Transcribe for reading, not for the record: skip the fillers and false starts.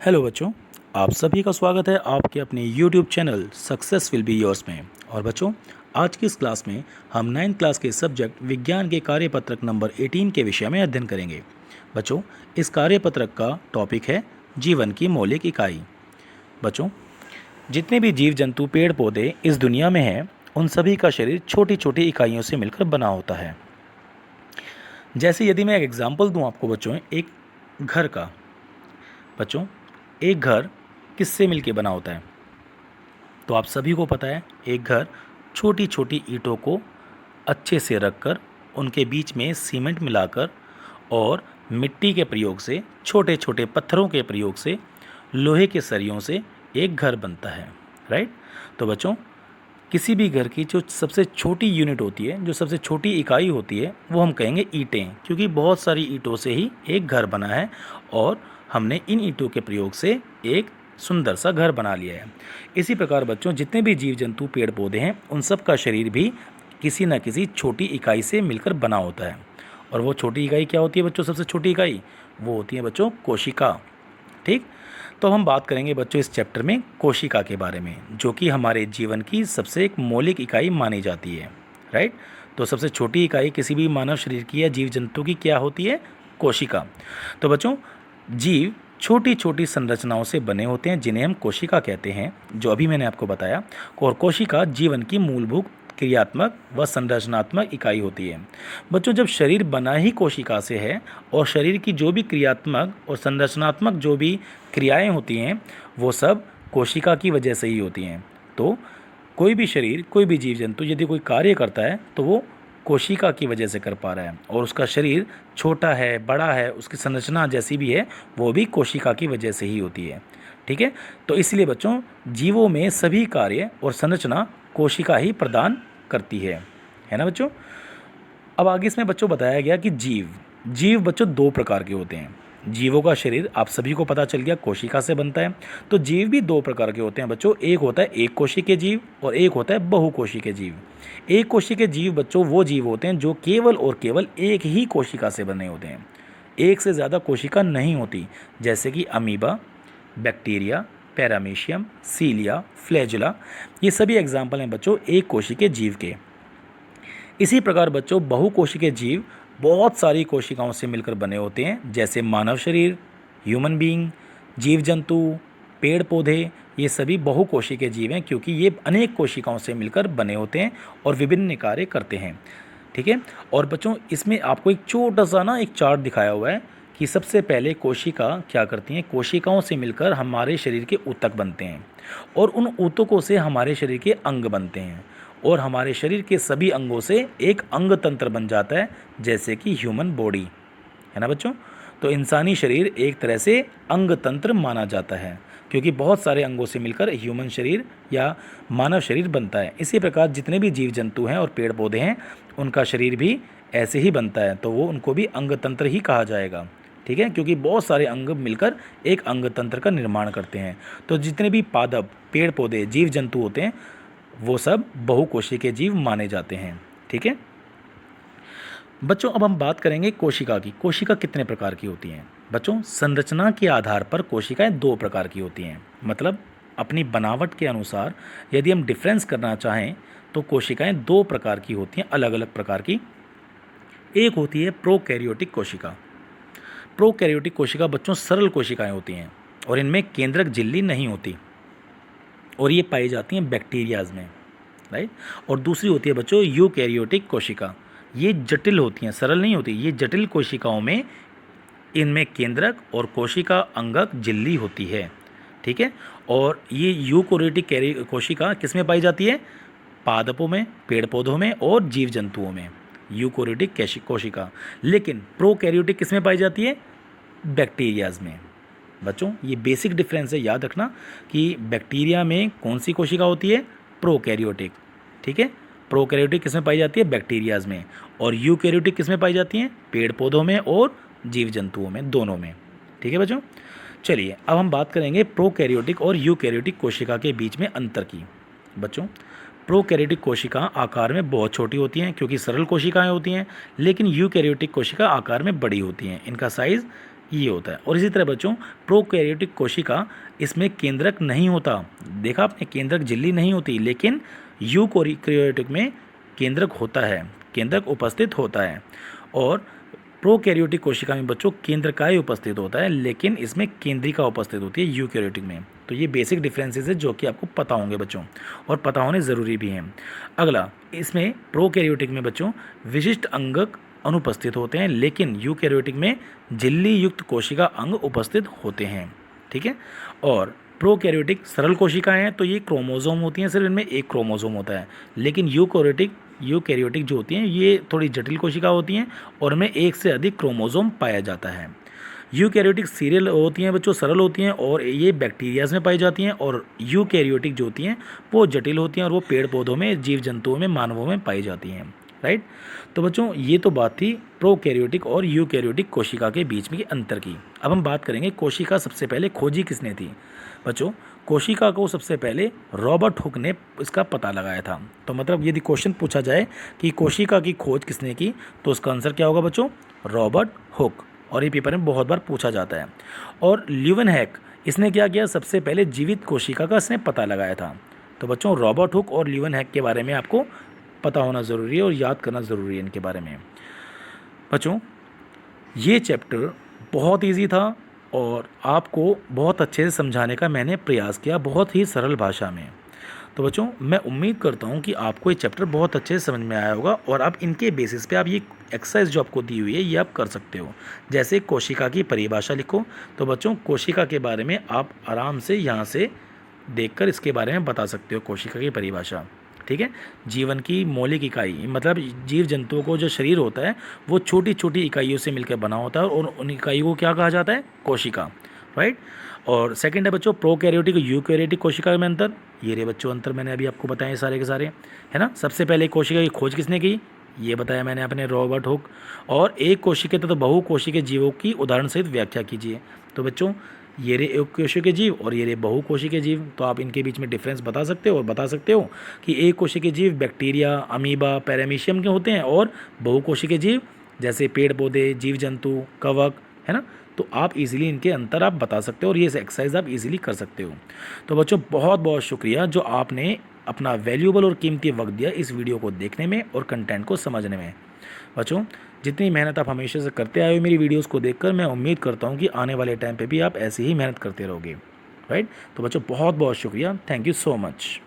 Hello बच्चों, आप सभी का स्वागत है आपके अपने YouTube channel success will be yours में। और बच्चों, आज की इस क्लास में हम 9th क्लास के सब्जेक्ट विज्ञान के कार्यपत्रक नंबर 18 के विषय में अध्ययन करेंगे। बच्चों, इस कार्यपत्रक का टॉपिक है जीवन की मौलिक इकाई। बच्चों, जितने भी जीव जंतु पेड़ पौधे इस दुनिया में हैं, उन सभी का शरीर छोटी छोटी इकाइयों से मिलकर बना होता है। जैसे यदि मैं एक एग्जाम्पल दूँ आपको बच्चों, एक घर का। बच्चों, एक घर किससे मिलके बना होता है? तो आप सभी को पता है, एक घर छोटी छोटी ईंटों को अच्छे से रखकर, उनके बीच में सीमेंट मिलाकर और मिट्टी के प्रयोग से, छोटे छोटे पत्थरों के प्रयोग से, लोहे के सरियों से एक घर बनता है। राइट। तो बच्चों, किसी भी घर की जो सबसे छोटी यूनिट होती है, जो सबसे छोटी इकाई होती है, वो हम कहेंगे ईंटें, क्योंकि बहुत सारी ईंटों से ही एक घर बना है और हमने इन ईंटों के प्रयोग से एक सुंदर सा घर बना लिया है। इसी प्रकार बच्चों, जितने भी जीव जंतु पेड़ पौधे हैं, उन सब का शरीर भी किसी न किसी छोटी इकाई से मिलकर बना होता है। और वो छोटी इकाई क्या होती है बच्चों? सबसे छोटी इकाई वो होती है बच्चों कोशिका। ठीक। तो हम बात करेंगे बच्चों इस चैप्टर में कोशिका के बारे में, जो कि हमारे जीवन की सबसे एक मौलिक इकाई मानी जाती है। राइट। तो सबसे छोटी इकाई किसी भी मानव शरीर की या जीव जंतु की क्या होती है? कोशिका। तो बच्चों, जीव छोटी छोटी संरचनाओं से बने होते हैं, जिन्हें हम कोशिका कहते हैं, जो अभी मैंने आपको बताया। और कोशिका जीवन की मूलभूत क्रियात्मक व संरचनात्मक इकाई होती है। बच्चों, जब शरीर बना ही कोशिका से है और शरीर की जो भी क्रियात्मक और संरचनात्मक जो भी क्रियाएं होती हैं, वो सब कोशिका की वजह से ही होती हैं। तो कोई भी शरीर, कोई भी जीव जंतु यदि कोई कार्य करता है तो वो कोशिका की वजह से कर पा रहा है। और उसका शरीर छोटा है, बड़ा है, उसकी संरचना जैसी भी है, वो भी कोशिका की वजह से ही होती है। ठीक है। तो इसलिए बच्चों, जीवों में सभी कार्य और संरचना कोशिका ही प्रदान करती है ना बच्चों। अब आगे इसमें बच्चों बताया गया कि जीव बच्चों दो प्रकार के होते हैं। जीवों का शरीर आप सभी को पता चल गया कोशिका से बनता है। तो जीव भी दो प्रकार के होते हैं बच्चों। एक होता है एक कोशिकीय जीव और एक होता है बहुकोशिकीय जीव। एक कोशिकीय जीव बच्चों वो जीव होते हैं जो केवल और केवल एक ही कोशिका से बने होते हैं, एक से ज़्यादा कोशिका नहीं होती। जैसे कि अमीबा, बैक्टीरिया, पैरामीशियम, सीलिया, फ्लैजुला, ये सभी एग्जाम्पल हैं बच्चों एक कोशिकीय जीव के। इसी प्रकार बच्चों, बहुकोशिकीय जीव बहुत सारी कोशिकाओं से मिलकर बने होते हैं, जैसे मानव शरीर, ह्यूमन बीइंग, जीव जंतु, पेड़ पौधे, ये सभी बहुकोशिकीय जीव हैं, क्योंकि ये अनेक कोशिकाओं से मिलकर बने होते हैं और विभिन्न कार्य करते हैं। ठीक है। और बच्चों, इसमें आपको एक छोटा सा एक चार्ट दिखाया हुआ है कि सबसे पहले कोशिका क्या करती हैं। कोशिकाओं से मिलकर हमारे शरीर के ऊतक बनते हैं और उन ऊतकों से हमारे शरीर के अंग बनते हैं और हमारे शरीर के सभी अंगों से एक अंग तंत्र बन जाता है, जैसे कि ह्यूमन बॉडी, है ना बच्चों। तो इंसानी शरीर एक तरह से अंग तंत्र माना जाता है, क्योंकि बहुत सारे अंगों से मिलकर ह्यूमन शरीर या मानव शरीर बनता है। इसी प्रकार जितने भी जीव जंतु हैं और पेड़ पौधे हैं, उनका शरीर भी ऐसे ही बनता है, तो वो उनको भी अंग तंत्र ही कहा जाएगा। ठीक है, क्योंकि बहुत सारे अंग मिलकर एक अंग तंत्र का निर्माण करते हैं। तो जितने भी पादप, पेड़ पौधे, जीव जंतु होते हैं, वो सब बहुकोशिकीय जीव माने जाते हैं। ठीक है बच्चों, अब हम बात करेंगे कोशिका की। कोशिका कितने प्रकार की होती हैं? बच्चों, संरचना के आधार पर कोशिकाएं दो प्रकार की होती हैं। मतलब अपनी बनावट के अनुसार यदि हम डिफरेंस करना चाहें तो कोशिकाएं दो प्रकार की होती हैं, अलग अलग प्रकार की। एक होती है प्रोकैरियोटिक कोशिका। प्रोकैरियोटिक कोशिका बच्चों सरल कोशिकाएं होती हैं और इनमें केंद्रक झिल्ली नहीं होती और ये पाई जाती हैं बैक्टीरियाज में। राइट। और दूसरी होती है बच्चों यूकैरियोटिक कोशिका। ये जटिल होती हैं, सरल नहीं होती। ये जटिल कोशिकाओं में इनमें केंद्रक और कोशिका अंगक झिल्ली होती है। ठीक है। और ये यूकैरियोटिक कोशिका किस में पाई जाती है? पादपों में, पेड़ पौधों में और जीव जंतुओं में, यूकैरियोटिक कोशिका। लेकिन प्रोकैरियोटिक किस में पाई जाती है? बैक्टीरियाज में। बच्चों, ये बेसिक डिफरेंस है, याद रखना कि बैक्टीरिया में कौन सी कोशिका होती है? प्रोकैरियोटिक। ठीक है। प्रोकैरियोटिक किस में पाई जाती है? बैक्टीरियाज में। और यूकैरियोटिक किस में पाई जाती हैं? पेड़ पौधों में और जीव जंतुओं में, दोनों में। ठीक है बच्चों। चलिए, अब हम बात करेंगे प्रोकैरियोटिक और यूकैरियोटिक कोशिका के बीच में अंतर की। बच्चों, प्रोकैरियोटिक कोशिका आकार में बहुत छोटी होती हैं, क्योंकि सरल कोशिकाएं होती हैं, लेकिन यूकैरियोटिक कोशिका आकार में बड़ी होती हैं। इनका साइज़ ये होता है। और इसी तरह बच्चों प्रोकैरियोटिक कोशिका, इसमें केंद्रक नहीं होता। देखा आपने, केंद्रक झिल्ली नहीं होती, लेकिन यूकैरियोटिक में केंद्रक होता है, केंद्रक उपस्थित होता है। और प्रोकैरियोटिक कोशिका में बच्चों केंद्रकाय उपस्थित होता है, लेकिन इसमें केंद्रिका उपस्थित होती है यूकैरियोटिक में। तो ये बेसिक डिफरेंसेस है जो कि आपको पता होंगे बच्चों, और पता होने ज़रूरी भी हैं। अगला, इसमें प्रोकैरियोटिक में बच्चों विशिष्ट अंगक अनुपस्थित होते हैं, लेकिन यूकैरियोटिक में झिल्ली युक्त कोशिका अंग उपस्थित होते हैं। ठीक है। और प्रोकैरियोटिक सरल कोशिकाएं हैं, तो ये क्रोमोसोम होती हैं, सिर्फ इनमें एक क्रोमोसोम होता है। लेकिन यूकैरियोटिक जो होती हैं ये थोड़ी जटिल कोशिका होती हैं, और इनमें एक से अधिक क्रोमोसोम पाया जाता है। यूकैरियोटिक सीरियल होती हैं बच्चों, सरल होती हैं, और ये बैक्टीरियाज में पाई जाती हैं। और यूकैरियोटिक जो होती हैं वो जटिल होती हैं, और वो पेड़ पौधों में, जीव जंतुओं में, मानवों में पाई जाती हैं। राइट। तो बच्चों ये तो बात थी प्रोकैरियोटिक और यूकैरियोटिक कोशिका के बीच में अंतर की। अब हम बात करेंगे कोशिका सबसे पहले खोजी किसने थी। बच्चों कोशिका को सबसे पहले रॉबर्ट हुक ने इसका पता लगाया था। तो मतलब यदि क्वेश्चन पूछा जाए कि कोशिका की खोज किसने की, तो उसका आंसर क्या होगा बच्चों? Robert Hooke. और ये पेपर में बहुत बार पूछा जाता है। और ल्यूवेनहैक, इसने क्या किया? सबसे पहले जीवित कोशिका का इसने पता लगाया था। तो बच्चों रॉबर्ट हुक और ल्यूवेनहैक के बारे में आपको पता होना ज़रूरी है और याद करना ज़रूरी है इनके बारे में। बच्चों ये चैप्टर बहुत इजी था और आपको बहुत अच्छे से समझाने का मैंने प्रयास किया, बहुत ही सरल भाषा में। तो बच्चों मैं उम्मीद करता हूँ कि आपको ये चैप्टर बहुत अच्छे से समझ में आया होगा, और आप इनके बेसिस पे आप ये एक्सरसाइज जो आपको दी हुई है ये आप कर सकते हो। जैसे कोशिका की परिभाषा लिखो, तो बच्चों कोशिका के बारे में आप आराम से यहाँ से देखकर इसके बारे में बता सकते हो, कोशिका की परिभाषा। ठीक है। जीवन की मौलिक इकाई, मतलब जीव जंतुओं को जो शरीर होता है वो छोटी छोटी इकाइयों से मिलकर बना होता है, और उन इकाइयों को क्या कहा जाता है? कोशिका। राइट। और सेकंड है बच्चों प्रोकैरियोटिक और यूकैरियोटिक कोशिका में अंतर। ये रे बच्चों अंतर मैंने अभी आपको बताए सारे के सारे, है ना। सबसे पहले कोशिका की खोज किसने की? ये बताया मैंने अपने, रॉबर्ट हुक। और एक कोशिकीय तथा बहुकोशिकीय जीवों की उदाहरण सहित व्याख्या कीजिए। तो बच्चों ये रे एक कोशिकीय जीव और ये रे बहुकोशिकीय जीव, तो आप इनके बीच में डिफरेंस बता सकते हो, और बता सकते हो कि एक कोशिकीय जीव बैक्टीरिया, अमीबा, पैरामीशियम के होते हैं, और बहुकोशिकीय जीव जैसे पेड़ पौधे, जीव जंतु, कवक, है ना। तो आप इजीली इनके अंतर आप बता सकते हो, और ये एक्सरसाइज आप इजीली कर सकते हो। तो बच्चों बहुत बहुत शुक्रिया जो आपने अपना वैल्यूएबल और कीमती वक्त दिया इस वीडियो को देखने में और कंटेंट को समझने में। बच्चों जितनी मेहनत आप हमेशा से करते आए हो मेरी वीडियोस को देखकर, मैं उम्मीद करता हूँ कि आने वाले टाइम पे भी आप ऐसे ही मेहनत करते रहोगे। राइट। तो बच्चों बहुत बहुत शुक्रिया, थैंक यू सो मच।